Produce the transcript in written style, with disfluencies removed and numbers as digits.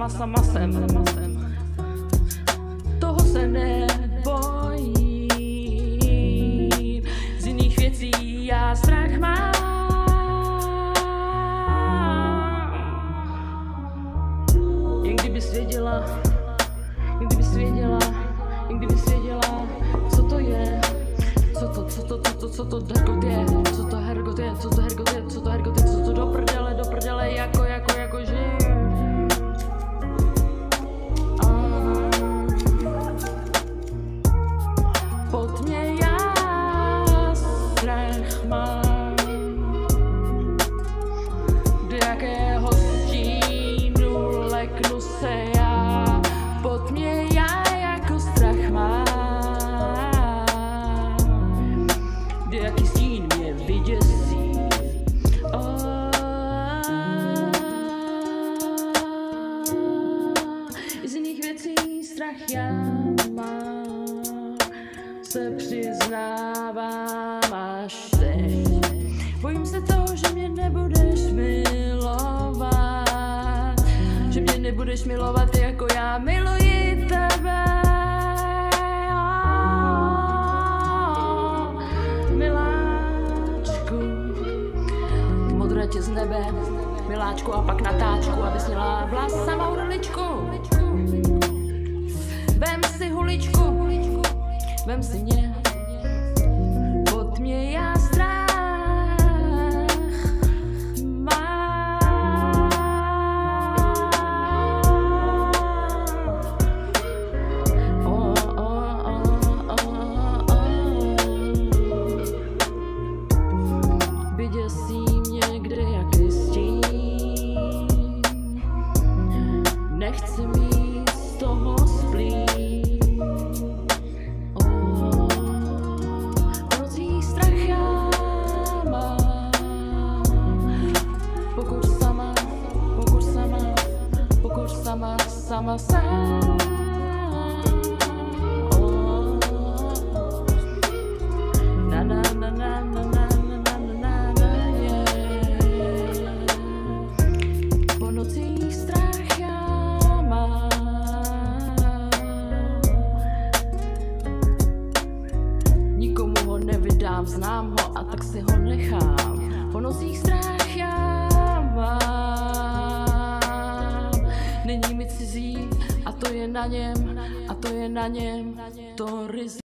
sama jsem. Toho se nebojím, z jiných věcí já strach mám. Jen kdybys věděla, co to je, co to hergot je, co to hergot je, co to do prdele, jako žiju. Pod mě já strach mám, do jakého stínu leknu se já, pod mě já jako strach mám, do jaký stín mě vyděsí. Z jiných věcí strach já mám, se přiznávám až teď. Bojím se toho, že mě nebudeš milovat, že mě nebudeš milovat jako já miluji tebe. Miláčku, modratě z nebe, miláčku, a pak natáčku, aby sněla vlas samou roličku. Vem si huličku, vem si mě, pod mě já strach mám. Vyděsí mě kde jaký stín, nechci mít z toho splín. Sama sám. Po nocích strach já mám, nikomu ho nevydám, znám ho a tak si ho nechám. Po nocích strach já mám, není mi cizí, a to je na něm, to riziko.